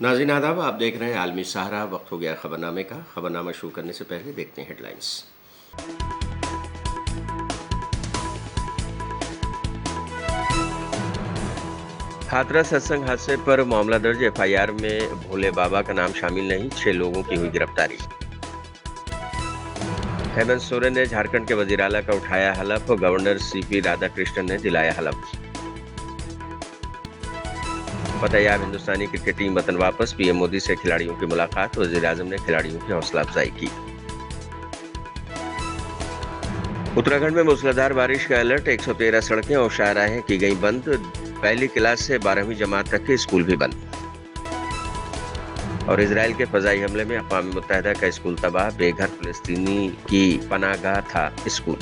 नाज़रीन आदाब, आप देख रहे हैं आलमी सहारा। वक्त हो गया खबरनामे का। खबरनामा शुरू करने से पहले देखते हैं हेडलाइंस। हाथरस सत्संग हादसे पर मामला दर्ज। एफआईआर में भोले बाबा का नाम शामिल नहीं। 6 लोगों की हुई गिरफ्तारी। हेमंत सोरेन ने झारखंड के वजीर आला का उठाया हलफ। गवर्नर सीपी राधाकृष्णन ने दिलाया हलफ। फतेहयाब हिंदुस्तानी क्रिकेट टीम वतन वापस। पीएम मोदी से खिलाड़ियों की मुलाकात। वजीर आजम ने खिलाड़ियों की हौसला अफजाई की। उत्तराखंड में मूसलाधार बारिश का अलर्ट। 113 सड़कें और शाहराहें की गई बंद। पहली क्लास से 12वीं जमात तक के स्कूल भी बंद। और इजराइल के फजाई हमले में अक़वाम मुत्तहिदा का स्कूल तबाह। बेघर फलस्तीनी की पनाहगाह था स्कूल।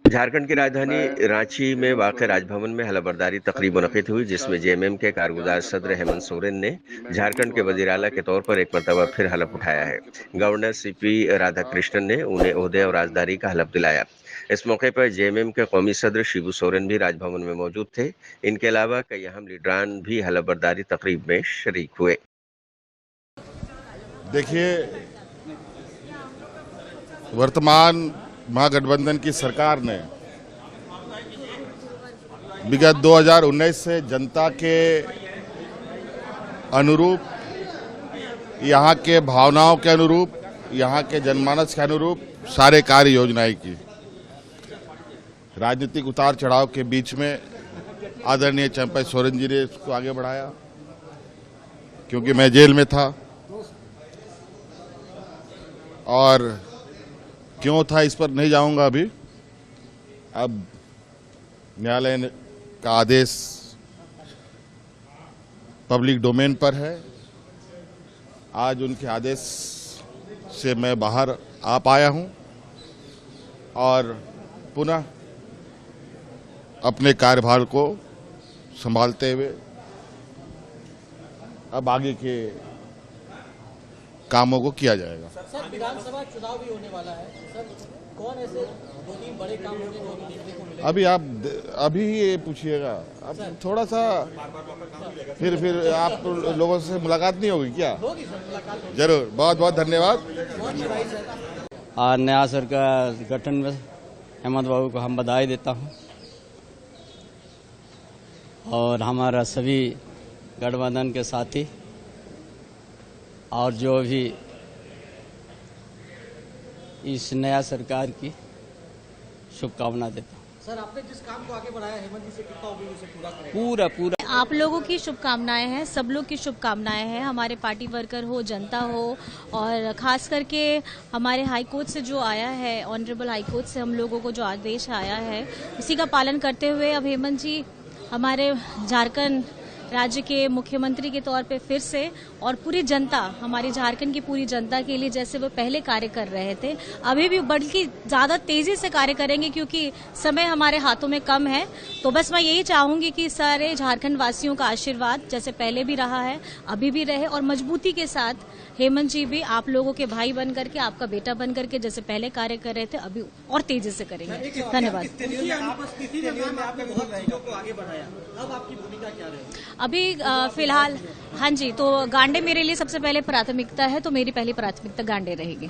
झारखंड की राजधानी रांची में वाक़ राजभवन में हलफबरदारी तकरीब मुनक़िद हुई, जिसमें जेएमएम के कारगुजार सदर हेमंत सोरेन ने झारखंड के वज़ीर आला के तौर पर एक मरतबा फिर हलफ उठाया है। गवर्नर सीपी राधाकृष्णन ने उन्हें ओहदे और राजदारी का हलफ दिलाया। इस मौके पर जेएमएम के कौमी सदर शिबू सोरेन भी राजभवन में मौजूद थे। इनके अलावा कई अहम लीडरान भी हलफबरदारी तकरीब में शरीक हुए। देखिए, वर्तमान महागठबंधन की सरकार ने विगत 2019 से जनता के अनुरूप, यहाँ के भावनाओं के अनुरूप, यहाँ के जनमानस के अनुरूप सारे कार्य योजनाएं की। राजनीतिक उतार चढ़ाव के बीच में आदरणीय चंपा सोरेन जी ने इसको आगे बढ़ाया, क्योंकि मैं जेल में था और क्यों था इस पर नहीं जाऊंगा अभी। अब न्यायालय का आदेश पब्लिक डोमेन पर है। आज उनके आदेश से मैं बाहर आ पाया हूं और पुनः अपने कार्यभार को संभालते हुए अब आगे के कामों को किया जाएगा। सर, विधानसभा चुनाव भी होने वाला है सर, कौन ऐसे 2-3 बड़े काम होंगे जो अभी देखने को मिलेंगे? अभी ये पूछिएगा, अब थोड़ा सा फिर आप लोगों से मुलाकात नहीं होगी क्या? होगी सर, मुलाकात होगी। जरूर, बहुत बहुत धन्यवाद। आज नया सरकार गठन में हेमंत बाबू को हम बधाई देता हूं और हमारा सभी गठबंधन के साथी और जो भी इस नया सरकार की शुभकामना देता हूँ। सर, आपने जिस काम को आगे बढ़ाया, हेमंत जी से कितना उम्मीद उसे पूरा करेंगे? पूरा आप लोगों की शुभकामनाएं हैं, सब लोग की शुभकामनाएं हैं। हमारे पार्टी वर्कर हो, जनता हो, और खास करके हमारे हाई कोर्ट से जो आया है, ऑनरेबल हाई कोर्ट से हम लोगों को जो आदेश आया है, उसी का पालन करते हुए अब हेमंत जी हमारे झारखंड राज्य के मुख्यमंत्री के तौर पे फिर से, और पूरी जनता, हमारी झारखंड की पूरी जनता के लिए जैसे वो पहले कार्य कर रहे थे, अभी भी बल्कि ज्यादा तेजी से कार्य करेंगे, क्योंकि समय हमारे हाथों में कम है। तो बस मैं यही चाहूंगी कि सारे झारखंड वासियों का आशीर्वाद जैसे पहले भी रहा है, अभी भी रहे, और मजबूती के साथ हेमंत जी भी आप लोगों के भाई बन करके, आपका बेटा बन करके जैसे पहले कार्य कर रहे थे, अभी और तेजी से करेंगे। धन्यवाद। अभी फिलहाल हाँ जी, तो गांडे मेरे लिए सबसे पहले प्राथमिकता है, तो मेरी पहली प्राथमिकता गांडे रहेगी।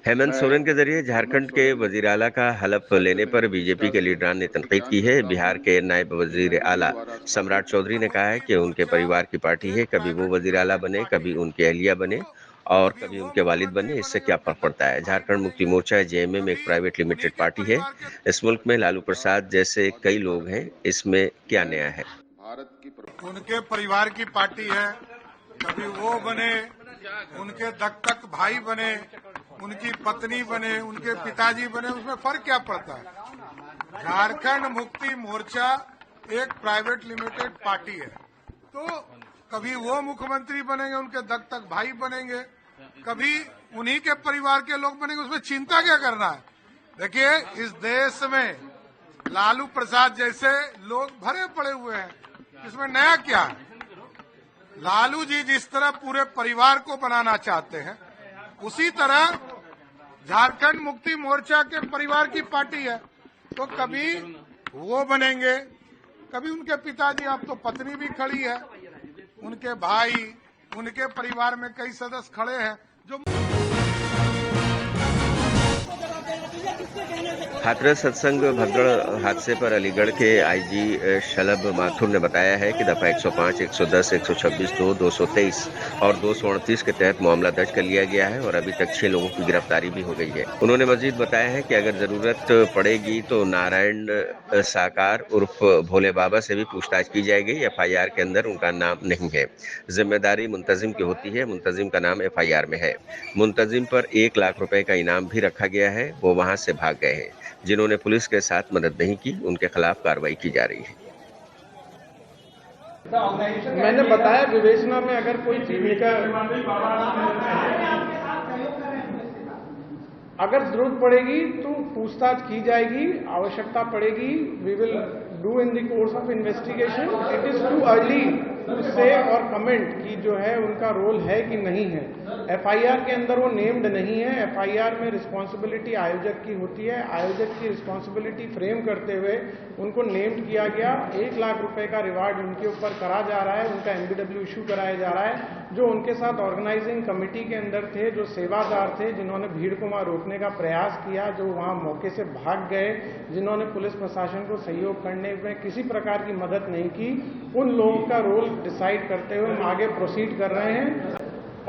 हेमंत सोरेन के जरिए झारखंड के वजीर आला का हलफ लेने पर बीजेपी के लीडरान ने तनकीद की है। बिहार के नायब वजीर आला सम्राट चौधरी ने कहा है कि उनके परिवार की पार्टी है, कभी वो वजीर आला बने, कभी उनकी अहलिया बने और कभी उनके वालिद बने, इससे क्या फर्क पड़ता है। झारखंड मुक्ति मोर्चा जेएमएम एक प्राइवेट लिमिटेड पार्टी है। इस मुल्क में लालू प्रसाद जैसे कई लोग हैं, इसमें क्या नया है? उनके परिवार की पार्टी है, कभी वो बने, उनके दत्तक भाई बने, उनकी पत्नी बने, उनके पिताजी बने, उसमें फर्क क्या पड़ता है? झारखंड मुक्ति मोर्चा एक प्राइवेट लिमिटेड पार्टी है, तो कभी वो मुख्यमंत्री बनेंगे, उनके दत्तक भाई बनेंगे, कभी उन्हीं के परिवार के लोग बनेंगे, उसमें चिंता क्या करना है? देखिए, इस देश में लालू प्रसाद जैसे लोग भरे पड़े हुए हैं, इसमें नया क्या है? लालू जी जिस तरह पूरे परिवार को बनाना चाहते हैं, उसी तरह झारखंड मुक्ति मोर्चा के परिवार की पार्टी है, तो कभी वो बनेंगे, कभी उनके पिताजी, अब तो पत्नी भी खड़ी है, उनके भाई, उनके परिवार में कई सदस्य खड़े हैं जो हाथरस सत्संग भगदड़ हादसे पर अलीगढ़ के आईजी शलभ माथुर ने बताया है कि दफा 105, 110, 126, 223 और 238 के तहत मामला दर्ज कर लिया गया है और अभी तक 6 लोगों की गिरफ्तारी भी हो गई है। उन्होंने मजीद बताया है कि अगर जरूरत पड़ेगी तो नारायण साकार उर्फ भोले बाबा से भी पूछताछ की जाएगी। FIR के अंदर उनका नाम नहीं है। जिम्मेदारी मुंतजिम की होती है, मुंतजिम का नाम FIR में है। मुंतजिम पर 1 लाख रुपए का इनाम भी रखा गया है, वो वहां से भाग गए हैं। जिन्होंने पुलिस के साथ मदद नहीं की, उनके खिलाफ कार्रवाई की जा रही है। मैंने बताया विवेचना में अगर कोई भूमिका, अगर जरूरत पड़ेगी तो पूछताछ की जाएगी, आवश्यकता पड़ेगी we will do in the course of investigation. It is too early to say और कमेंट कि जो है उनका रोल है कि नहीं है। FIR के अंदर वो नेम्ड नहीं है। FIR में रिस्पॉन्सिबिलिटी आयोजक की होती है। आयोजक की रिस्पॉन्सिबिलिटी फ्रेम करते हुए उनको नेम्ड किया गया। 1 लाख रुपए का रिवार्ड उनके ऊपर करा जा रहा है, उनका MBW इशू कराया जा रहा है। जो उनके साथ ऑर्गेनाइजिंग कमेटी के अंदर थे, जो सेवादार थे, जिन्होंने भीड़ को वहां रोकने का प्रयास किया, जो वहां मौके से भाग गए, जिन्होंने पुलिस प्रशासन को सहयोग करने में किसी प्रकार की मदद नहीं की, उन लोगों का रोल डिसाइड करते हुए हम आगे प्रोसीड कर रहे हैं।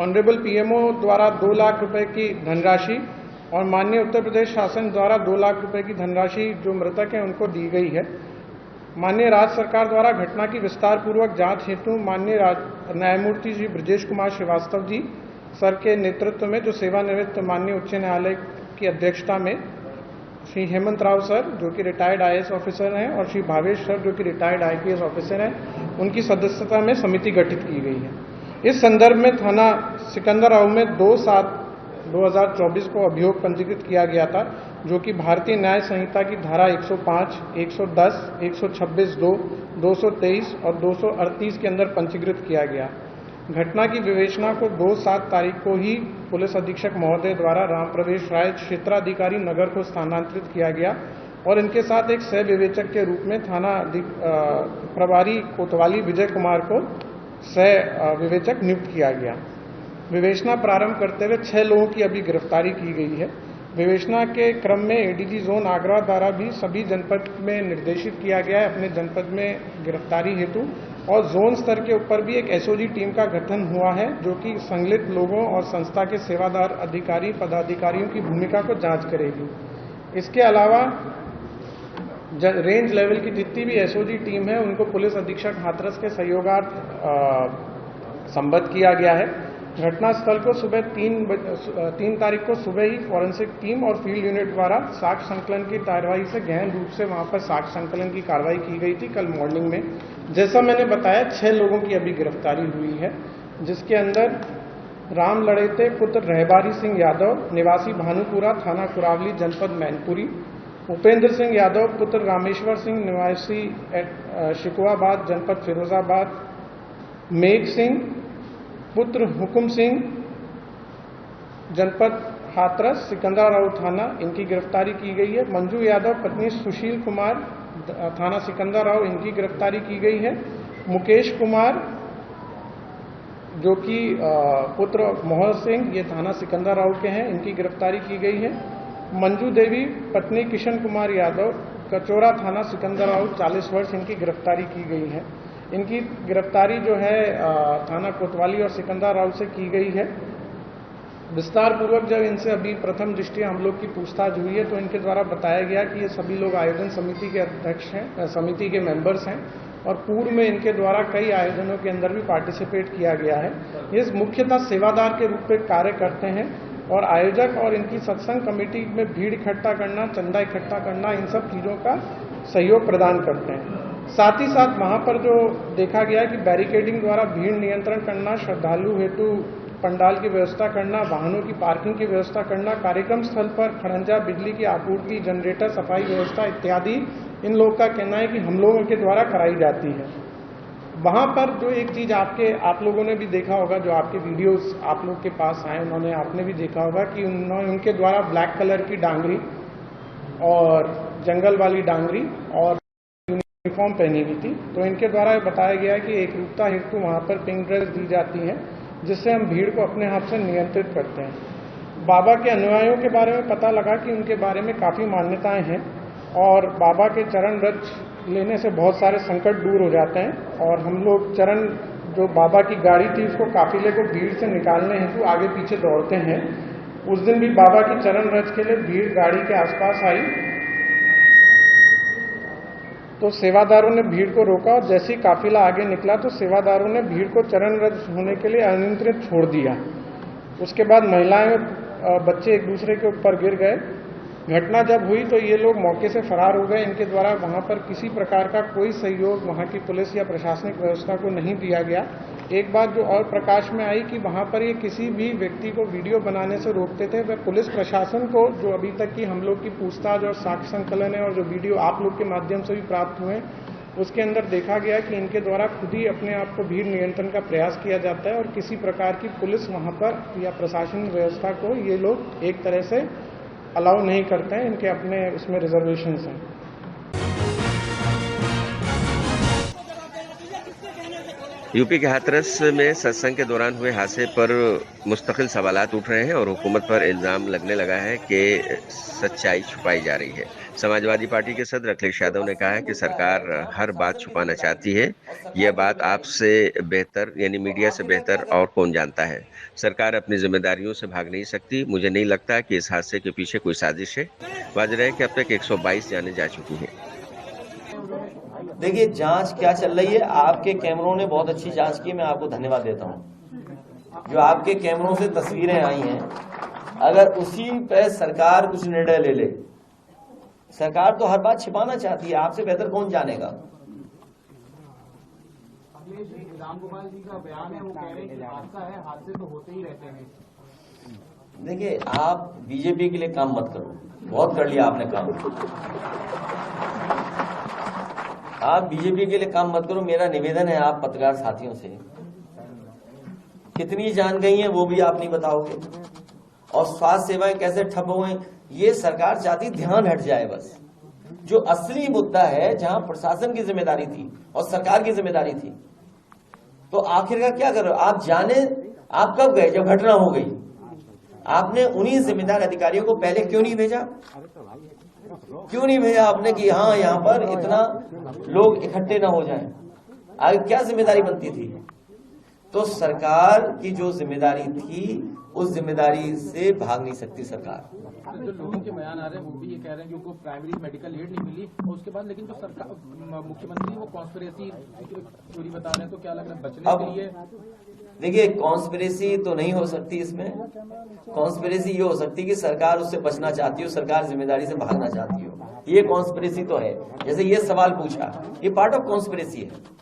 ऑनरेबल PMO द्वारा 2 लाख रुपए की धनराशि और माननीय उत्तर प्रदेश शासन द्वारा 2 लाख रुपए की धनराशि जो मृतक हैं उनको दी गई है। माननीय राज्य सरकार द्वारा घटना की विस्तार पूर्वक जांच हेतु माननीय न्यायमूर्ति श्री ब्रजेश कुमार श्रीवास्तव जी सर के नेतृत्व में, जो सेवानिवृत्त माननीय उच्च न्यायालय की अध्यक्षता में, श्री हेमंत राव सर जो कि रिटायर्ड IAS ऑफिसर हैं और श्री भावेश सर जो कि रिटायर्ड IPS ऑफिसर हैं, उनकी सदस्यता में समिति गठित की गई है। इस संदर्भ में थाना सिकंदराबाद में 2/7/2024 को अभियोग पंजीकृत किया गया था, जो कि भारतीय न्याय संहिता की धारा 105, 110, 126(2), 223 और 238 के अंदर पंजीकृत किया गया। घटना की विवेचना को 2/7 तारीख को ही पुलिस अधीक्षक महोदय द्वारा राम प्रवेश राय क्षेत्राधिकारी नगर को स्थानांतरित किया गया और इनके साथ एक सह विवेचक के रूप में थाना प्रभारी कोतवाली विजय कुमार को सह विवेचक नियुक्त किया गया। विवेचना प्रारंभ करते हुए 6 लोगों की अभी गिरफ्तारी की गई है। विवेचना के क्रम में ADG जोन आगरा द्वारा भी सभी जनपद में निर्देशित किया गया है अपने जनपद में गिरफ्तारी हेतु, और जोन स्तर के ऊपर भी एक SOG टीम का गठन हुआ है जो कि संलिप्त लोगों और संस्था के सेवादार अधिकारी पदाधिकारियों की भूमिका को जांच करेगी। इसके अलावा रेंज लेवल की जितनी भी SOG टीम है उनको पुलिस अधीक्षक हाथरस के सहयोगार्थ संबद्ध किया गया है। घटनास्थल को सुबह 3 तारीख को सुबह ही फॉरेंसिक टीम और फील्ड यूनिट द्वारा साक्ष्य संकलन की कार्रवाई से गहन रूप से वहां पर साक्ष्य संकलन की कार्रवाई की गई थी कल मॉर्निंग में। जैसा मैंने बताया 6 लोगों की अभी गिरफ्तारी हुई है, जिसके अंदर राम लड़ेते पुत्र रहबारी सिंह यादव निवासी भानुपुरा थाना कुरावली जनपद मैनपुरी, उपेंद्र सिंह यादव पुत्र रामेश्वर सिंह निवासी शिकवाबाद जनपद फिरोजाबाद, मेघ सिंह पुत्र हुकुम सिंह जनपद हाथरस सिकंदराबाद थाना, इनकी गिरफ्तारी की गई है। मंजू यादव पत्नी सुशील कुमार थाना सिकंदराबाद, इनकी गिरफ्तारी की गई है। मुकेश कुमार जो कि पुत्र मोहन सिंह, ये थाना सिकंदराबाद के हैं, इनकी गिरफ्तारी की गई है। मंजू देवी पत्नी किशन कुमार यादव कचौरा थाना सिकंदराबाद 40 वर्ष, इनकी गिरफ्तारी की गई है। इनकी गिरफ्तारी जो है थाना कोतवाली और सिकंदराबाद से की गई है। विस्तार पूर्वक जब इनसे अभी प्रथम दृष्टया हम लोग की पूछताछ हुई है तो इनके द्वारा बताया गया कि ये सभी लोग आयोजन समिति के अध्यक्ष हैं, समिति के मेंबर्स हैं और पूर्व में इनके द्वारा कई आयोजनों के अंदर भी पार्टिसिपेट किया गया है। ये मुख्यतः सेवादार के रूप में कार्य करते हैं और आयोजक और इनकी सत्संग कमेटी में भीड़ इकट्ठा करना, चंदा इकट्ठा करना, इन सब चीजों का सहयोग प्रदान करते हैं। साथ ही साथ वहां पर जो देखा गया कि बैरिकेडिंग द्वारा भीड़ नियंत्रण करना, श्रद्धालु हेतु पंडाल की व्यवस्था करना, वाहनों की पार्किंग की व्यवस्था करना, कार्यक्रम स्थल पर खड़ंजा, बिजली की आपूर्ति, जनरेटर, सफाई व्यवस्था इत्यादि इन लोगों का कहना है कि हम लोगों के द्वारा कराई जाती है। वहाँ पर जो एक चीज़ आप लोगों ने भी देखा होगा, जो आपके वीडियोस आप लोग के पास आए, आपने भी देखा होगा कि उनके द्वारा ब्लैक कलर की डांगरी और जंगल वाली डांगरी और यूनिफॉर्म पहनी हुई थी। तो इनके द्वारा बताया गया है कि एकरूपता हेतु वहाँ पर पिंक ड्रेस दी जाती है, जिससे हम भीड़ को अपने हाथ से नियंत्रित करते हैं। बाबा के अनुयायियों के बारे में पता लगा कि उनके बारे में काफ़ी मान्यताएं हैं और बाबा के चरण रज लेने से बहुत सारे संकट दूर हो जाते हैं। और हम लोग चरण, जो बाबा की गाड़ी थी, उसको काफिले को भीड़ से निकालने हेतु आगे पीछे दौड़ते हैं। उस दिन भी बाबा की चरण रज के लिए भीड़ गाड़ी के आसपास आई, तो सेवादारों ने भीड़ को रोका और जैसे ही काफिला आगे निकला तो सेवादारों ने भीड़ को चरण रज होने के लिए अनियंत्रित छोड़ दिया। उसके बाद महिलाएं और बच्चे एक दूसरे के ऊपर गिर गए। घटना जब हुई तो ये लोग मौके से फरार हो गए। इनके द्वारा वहां पर किसी प्रकार का कोई सहयोग वहां की पुलिस या प्रशासनिक व्यवस्था को नहीं दिया गया। एक बात जो और प्रकाश में आई कि वहां पर ये किसी भी व्यक्ति को वीडियो बनाने से रोकते थे। वह पुलिस प्रशासन को, जो अभी तक की हम लोग की पूछताछ और साक्ष्य संकलन है और जो वीडियो आप लोग के माध्यम से भी प्राप्त हुए, उसके अंदर देखा गया कि इनके द्वारा खुद ही अपने आप को भीड़ नियंत्रण का प्रयास किया जाता है और किसी प्रकार की पुलिस वहां पर या प्रशासनिक व्यवस्था को ये लोग एक तरह से अलाउ नहीं करते हैं। इनके अपने उसमें रिजर्वेशंस हैं। यूपी के हाथरस में सत्संग के दौरान हुए हादसे पर मुस्तकिल सवालात उठ रहे हैं और हुकूमत पर इल्जाम लगने लगा है कि सच्चाई छुपाई जा रही है। समाजवादी पार्टी के सदर अखिलेश यादव ने कहा है कि सरकार हर बात छुपाना चाहती है। यह बात आपसे बेहतर, यानी मीडिया से बेहतर और कौन जानता है। सरकार अपनी जिम्मेदारियों से भाग नहीं सकती। मुझे नहीं लगता कि इस हादसे के पीछे कोई साजिश है। वाज़ेह है कि अब तक 122 जानें जा चुकी हैं। देखिए, जांच क्या चल रही है, आपके कैमरों ने बहुत अच्छी जांच की, मैं आपको धन्यवाद देता हूं। जो आपके कैमरों से तस्वीरें आई हैं, अगर उसी पे सरकार कुछ निर्णय ले ले, सरकार तो हर बात छिपाना चाहती है, आपसे बेहतर कौन जानेगा। रामगोपाल जी का बयान है, वो कह रहे हैं कि हादसा है, हादसे तो होते ही रहते हैं। देखिए, आप बीजेपी के लिए काम मत करो, बहुत कर लिया आपने काम। आप बीजेपी के लिए काम मत करो। मेरा निवेदन है आप पत्रकार साथियों से, कितनी जान गई हैं वो भी आप नहीं बताओगे, और स्वास्थ्य सेवाएं कैसे ठप हो गई, ये सरकार चाहती ध्यान हट जाए। बस जो असली मुद्दा है, जहां प्रशासन की जिम्मेदारी थी और सरकार की जिम्मेदारी थी, तो आखिरकार क्या कर रहे हो आप। जाने आप कब गए, जब घटना हो गई। आपने उन्हीं जिम्मेदार अधिकारियों को पहले क्यों नहीं भेजा, क्यों नहीं भेजा आपने कि हाँ यहाँ पर इतना लोग इकट्ठे ना हो जाएं। आगे क्या जिम्मेदारी बनती थी। तो सरकार की जो जिम्मेदारी थी, उस जिम्मेदारी से भाग नहीं सकती सरकार। जो लोगों के बयान आ रहे हैं वो भी ये कह रहे हैं कि उनको प्राइमरी मेडिकल एड नहीं मिली, और उसके बाद लेकिन तो सरकार, मुख्यमंत्री वो कॉन्स्पिरेसी थ्योरी बता रहे हैं, तो क्या लग रहा है बचने के लिए। देखिए, कॉन्स्पिरेसी तो नहीं हो सकती इसमें। कॉन्स्पिरेसी ये हो सकती है कि सरकार उससे बचना चाहती हो, सरकार जिम्मेदारी से भागना चाहती हो, ये कॉन्स्पिरेसी तो है। जैसे ये सवाल पूछा, ये पार्ट ऑफ कॉन्स्पिरेसी है।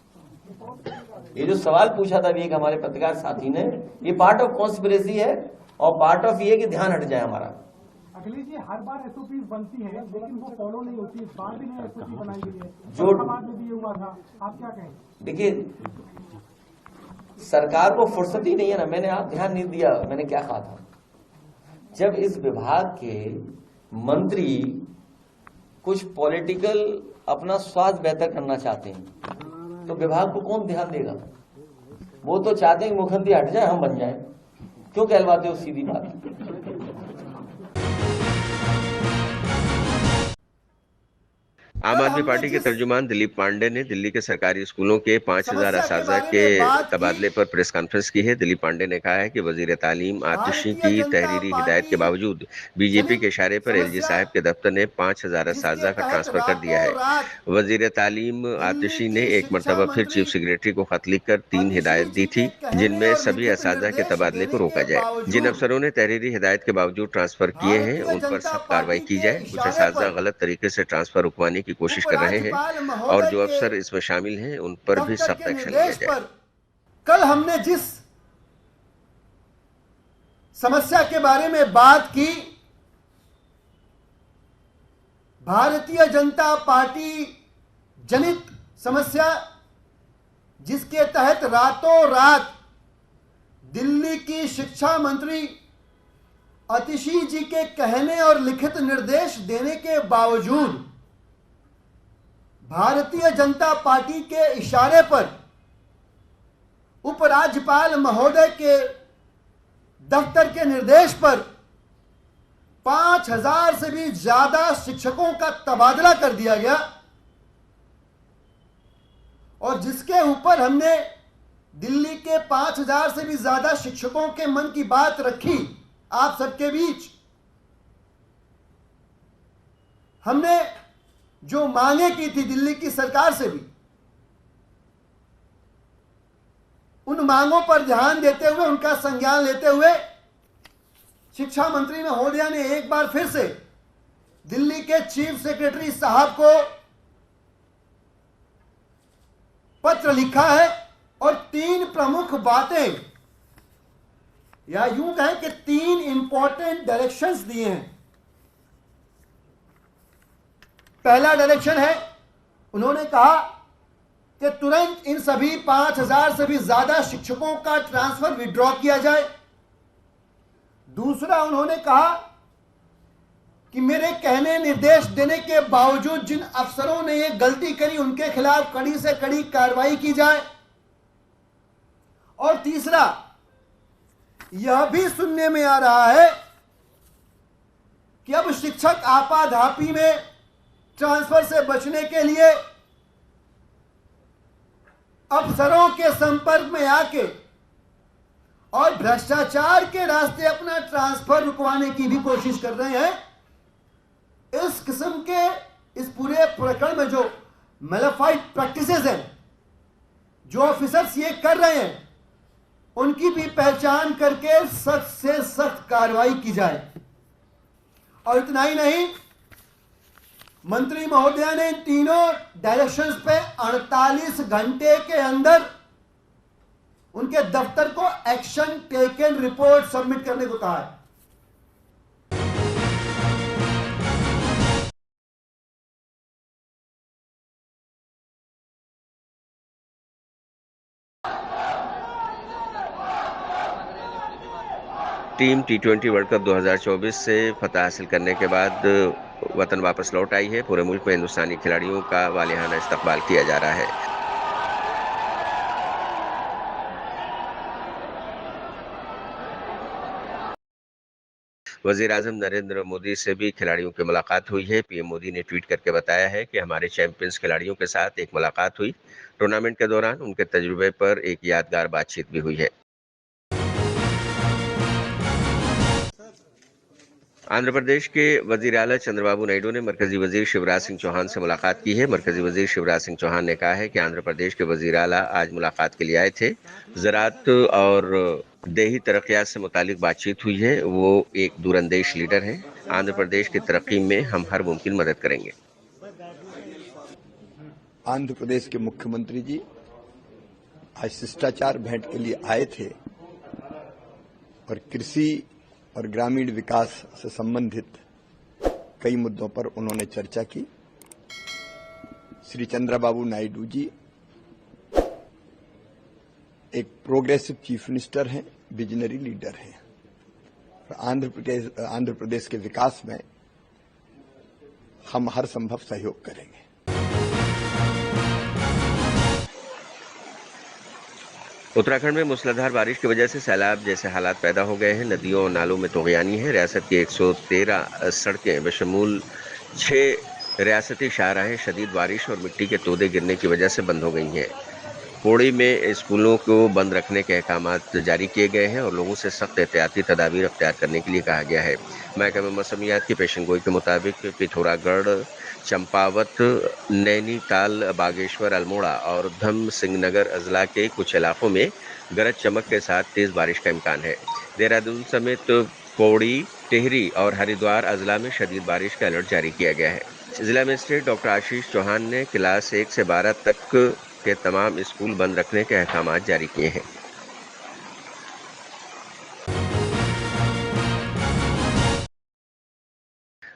ये जो सवाल पूछा था अभी एक हमारे पत्रकार साथी ने, ये पार्ट ऑफ कॉन्स्पिरेसी है और पार्ट ऑफ ये कि ध्यान हट जाए हमारा। अखिलेश जी, हर बार एसओपी बनती है लेकिन वो फॉलो नहीं होती। इस बार भी नहीं एसओपी बनाई गई है, जो समाज में भी ये हुआ था, आप क्या कहें। देखिए, सरकार को फुर्सत ही नहीं है ना। मैंने आप ध्यान नहीं दिया, मैंने क्या कहा था। जब इस विभाग के मंत्री कुछ पॉलिटिकल अपना स्वास्थ्य बेहतर करना चाहते हैं, तो विभाग को कौन ध्यान देगा। वो तो चाहते हैं कि मुख्यमंत्री हट जाए, हम बन जाए। क्यों कहलवाते हो, सीधी बात। आम आदमी पार्टी के तर्जुमान दिलीप पांडे ने दिल्ली के सरकारी स्कूलों के 5000 असातिज़ा के तबादले पर प्रेस कॉन्फ्रेंस की है। दिलीप पांडे ने कहा है कि वजीर तालीम आतिशी की तहरीरी हिदायत के बावजूद बीजेपी के इशारे पर एलजी साहब के दफ्तर ने 5000 असातिज़ा का ट्रांसफर कर दिया है। वजीर तालीम आतिशी ने एक मरतबा फिर चीफ सेक्रेटरी को खत लिखकर 3 हिदायत दी थी, जिनमें सभी असातिज़ा के तबादले को रोका जाए। जिन अफसरों ने तहरीरी हिदायत के बावजूद ट्रांसफर किए हैं, उन पर सख्त कार्रवाई की जाए। कुछ असातिज़ा गलत तरीके से ट्रांसफर रुकवाने की कोशिश कर रहे हैं और जो अफसर इसमें शामिल हैं उन पर भी सख्त एक्शन लिया जाए। कल हमने जिस समस्या के बारे में बात की, भारतीय जनता पार्टी जनित समस्या, जिसके तहत रातों रात दिल्ली की शिक्षा मंत्री अतिशी जी के कहने और लिखित निर्देश देने के बावजूद भारतीय जनता पार्टी के इशारे पर उपराज्यपाल महोदय के दफ्तर के निर्देश पर 5000 से भी ज्यादा शिक्षकों का तबादला कर दिया गया और जिसके ऊपर हमने दिल्ली के 5000 से भी ज्यादा शिक्षकों के मन की बात रखी आप सबके बीच। हमने जो मांगे की थी दिल्ली की सरकार से भी, उन मांगों पर ध्यान देते हुए, उनका संज्ञान लेते हुए शिक्षा मंत्री महोदया ने एक बार फिर से दिल्ली के चीफ सेक्रेटरी साहब को पत्र लिखा है और 3 प्रमुख बातें, या यूं कहें कि 3 इंपॉर्टेंट डायरेक्शंस दिए हैं। पहला डायरेक्शन है, उन्होंने कहा कि तुरंत इन सभी 5000 से भी ज्यादा शिक्षकों का ट्रांसफर विड्रॉ किया जाए। दूसरा, उन्होंने कहा कि मेरे कहने निर्देश देने के बावजूद जिन अफसरों ने यह गलती करी उनके खिलाफ कड़ी से कड़ी कार्रवाई की जाए। और तीसरा, यह भी सुनने में आ रहा है कि अब शिक्षक आपाधापी में ट्रांसफर से बचने के लिए अफसरों के संपर्क में आके और भ्रष्टाचार के रास्ते अपना ट्रांसफर रुकवाने की भी कोशिश कर रहे हैं। इस किस्म के इस पूरे प्रकरण में जो मैलिफाइड प्रैक्टिसेस हैं, जो ऑफिसर्स ये कर रहे हैं, उनकी भी पहचान करके सख्त से सख्त कार्रवाई की जाए। और इतना ही नहीं, मंत्री महोदया ने तीनों डायरेक्शंस पे 48 घंटे के अंदर उनके दफ्तर को एक्शन टेकन रिपोर्ट सबमिट करने को कहा है। टीम T20 वर्ल्ड कप 2024 से फतह हासिल करने के बाद वतन वापस लौट आई है। पूरे मुल्क में हिंदुस्तानी खिलाड़ियों का वालिहाना इस्तकबाल किया जा रहा है। वजीर आजम नरेंद्र मोदी से भी खिलाड़ियों की मुलाकात हुई है। पीएम मोदी ने ट्वीट करके बताया है कि हमारे चैंपियंस खिलाड़ियों के साथ एक मुलाकात हुई। टूर्नामेंट के दौरान उनके तजुर्बे पर एक यादगार बातचीत भी हुई है। आंध्र प्रदेश के वजीर आला चंद्रबाबू नायडू ने मरकजी वजीर शिवराज सिंह चौहान से मुलाकात की है। मरकजी वजीर शिवराज सिंह चौहान ने कहा है कि आंध्र प्रदेश के वजीर आला आज मुलाकात के लिए आए थे। ज़राअत और देही तरक्यात से मुतालिक बातचीत हुई है। वो एक दूरंदेश लीडर हैं। आंध्र प्रदेश की तरक्की में हम हर मुमकिन मदद करेंगे। आंध्र प्रदेश के मुख्यमंत्री जी आज शिष्टाचार भेंट के लिए आए थे और कृषि और ग्रामीण विकास से संबंधित कई मुद्दों पर उन्होंने चर्चा की। श्री चंद्रबाबू नायडू जी एक प्रोग्रेसिव चीफ मिनिस्टर हैं, विजनरी लीडर हैं। आंध्र प्रदेश के विकास में हम हर संभव सहयोग करेंगे। उत्तराखंड में मूसलाधार बारिश की वजह से सैलाब जैसे हालात पैदा हो गए हैं। नदियों और नालों में तोग़यानी है। रियासत की 113 सड़कें बशमूल 6 रियासती शाहराहें शदीद बारिश और मिट्टी के तोदे गिरने की वजह से बंद हो गई हैं। पौड़ी में स्कूलों को बंद रखने के अहकामात जारी किए गए हैं और लोगों से सख्त एहतियाती तदाबीर अख्तियार करने के लिए कहा गया है। महकमा मौसमियात की पेशनगोई के मुताबिक पिथौरागढ़, चंपावत, नैनीताल, बागेश्वर, अल्मोड़ा और धम सिंह नगर अजला के कुछ इलाकों में गरज चमक के साथ तेज बारिश का इम्कान है। देहरादून समेत पौड़ी, टिहरी और हरिद्वार अजला में शदीद बारिश का अलर्ट जारी किया गया है। जिला मजिस्ट्रेट डॉक्टर आशीष चौहान ने क्लास 1 से 12 तक के तमाम स्कूल बंद रखने के अहकामात जारी किए हैं।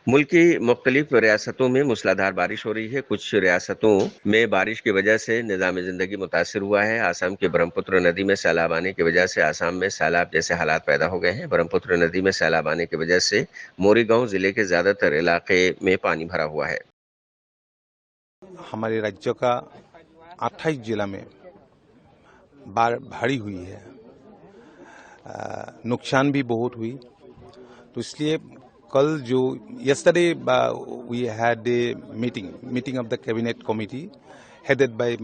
मुल्क की मुख्तलिफ रियासतों में मूसलाधार बारिश हो रही है। कुछ रियासतों में बारिश की वजह से निज़ाम ज़िंदगी मुतासिर हुआ है। आसाम के ब्रह्मपुत्र नदी में सैलाब आने की वजह से आसाम में सैलाब जैसे हालात पैदा हो गए हैं। ब्रह्मपुत्र नदी में सैलाब आने की वजह से मोरीगांव जिले के ज्यादातर इलाके में पानी भरा हुआ है। हमारे राज्य का 28 जिला में बाढ़ भारी हुई है, नुकसान भी बहुत हुई। तो इसलिए कल जो yesterday we had a meeting of the cabinet committee headed by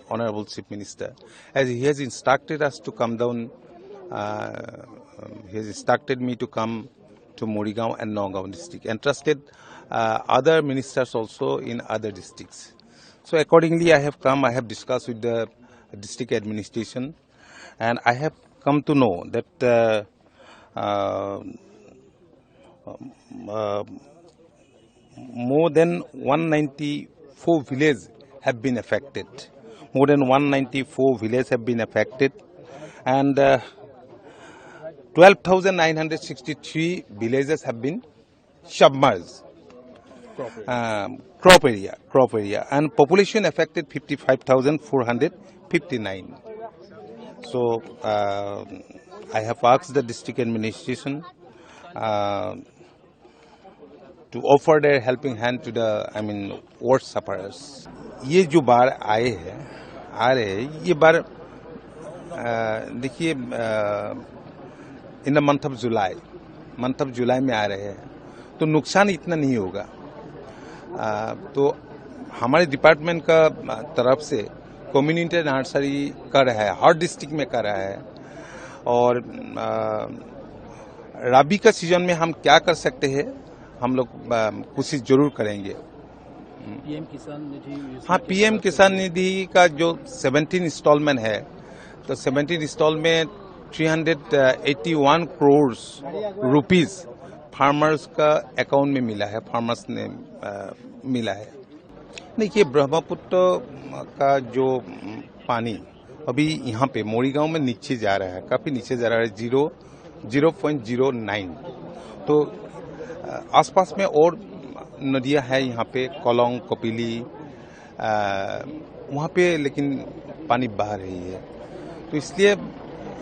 Honorable Chief Minister, as he has instructed us to come down. He has instructed me to come to Morigaon and Nagaon district, and trusted other ministers also in other districts. So accordingly, I have come. I have discussed with the district administration, and I have come to know that more than 194 villages have been affected. More than 194 villages have been affected, and 12,963 villages have been submerged. Crop area, and population affected 55,459. So I have asked the district administration to offer their helping hand to the worst sufferers. ये जो बाढ़ आ रहे हैं, ये बाढ़ देखिए in the month of July में आ रहे हैं, तो नुकसान इतना नहीं होगा। तो हमारे डिपार्टमेंट का तरफ से कम्युनिटी नर्सरी कर रहा है, हर डिस्ट्रिक्ट में कर रहा है। और रबी का सीजन में हम क्या कर सकते हैं, हम लोग कोशिश जरूर करेंगे। पीएम किसान निधि, हाँ, पीएम किसान निधि का जो 17 इंस्टॉलमेंट है, तो 17 इंस्टॉलमेंट 381 करोड़ रुपीस फार्मर्स का अकाउंट में मिला है, फार्मर्स ने मिला है। देखिए, ब्रह्मपुत्र का जो पानी अभी यहाँ पे मोरीगांव में नीचे जा रहा है, काफी नीचे जा रहा है, 0.09। तो आसपास में और नदियां हैं यहाँ पे, कोलोंग, कपिली, वहाँ पे लेकिन पानी बह रही है। तो इसलिए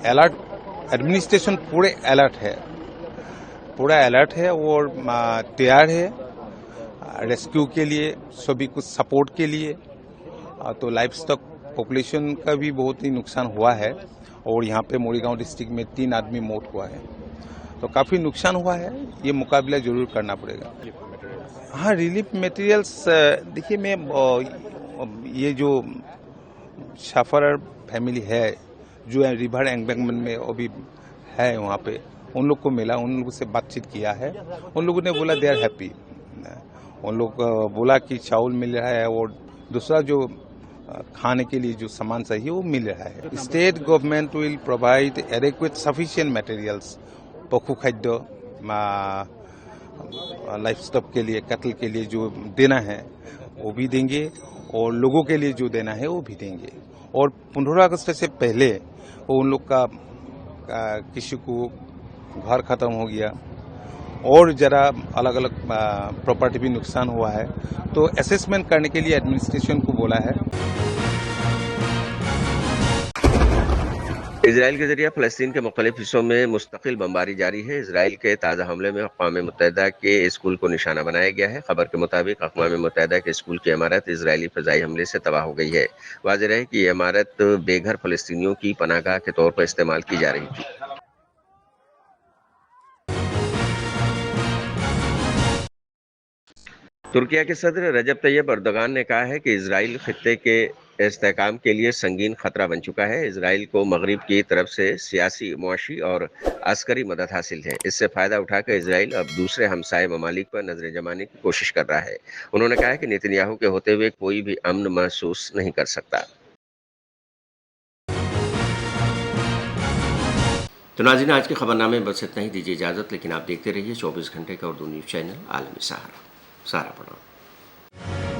अलर्ट, एडमिनिस्ट्रेशन पूरा अलर्ट है और तैयार है रेस्क्यू के लिए, सभी कुछ सपोर्ट के लिए। तो लाइफ स्टॉक पॉपुलेशन का भी बहुत ही नुकसान हुआ है, और यहाँ पे मोरीगांव डिस्ट्रिक्ट में 3 आदमी मौत हुआ है, तो काफी नुकसान हुआ है। ये मुकाबला जरूर करना पड़ेगा। हाँ, रिलीफ मटेरियल्स देखिए, मैं ये जो सफरर फैमिली है जो रिवर एम्बैंकमेंट में अभी है, वहाँ पे उन लोग को मिला, उन लोगों से बातचीत किया है। उन लोगों ने बोला दे आर हैप्पी। उन लोग बोला कि चावल मिल रहा है, और दूसरा जो खाने के लिए जो सामान चाहिए वो मिल रहा है। State government will provide adequate sufficient materials, पशु खाद्य, लाइफ स्टॉक के लिए, कैटल के लिए जो देना है वो भी देंगे, और लोगों के लिए जो देना है वो भी देंगे। और 15 अगस्त से पहले उन लोग का किसी को घर खत्म हो गया और जरा अलग अलग प्रॉपर्टी भी नुकसान हुआ है, तो असेसमेंट करने के लिए एडमिनिस्ट्रेशन को बोला है। इजराइल के जरिए फ़लस्तीन के मुख्तलिफ हिस्सों में मुस्तकिल बमबारी जारी है। इजराइल के ताज़ा हमले में अक़वाम मुत्तहिदा के स्कूल को निशाना बनाया गया है। खबर के मुताबिक अक़वाम मुत्तहिदा के स्कूल की इमारत इजरायली फ़ज़ाई हमले से तबाह हो गई है। वाज़ेह है कि ये इमारत बेघर फ़लस्तीनियों की पनाहगाह के तौर पर इस्तेमाल की जा रही थी। तुर्किया के सदर रजब तैयब अर्दोगान ने कहा है कि इजराइल खित्ते के इस्तेहकाम के लिए संगीन खतरा बन चुका है। इजराइल को मगरिब की तरफ से सियासी, मुआशी और अस्करी मदद हासिल है। इससे फायदा उठाकर इजराइल अब दूसरे हमसाये ममालिक पर नजर जमाने की कोशिश कर रहा है। उन्होंने कहा कि नेतन्याहू के होते हुए कोई भी अमन महसूस नहीं कर सकता। तो नाज़रीन, आज के खबरनामे में बस इतना ही। दीजिए इजाजत, लेकिन आप देखते रहिए 24 घंटे का उर्दू न्यूज चैनल आलमी सहारा। सारा प्रणाम।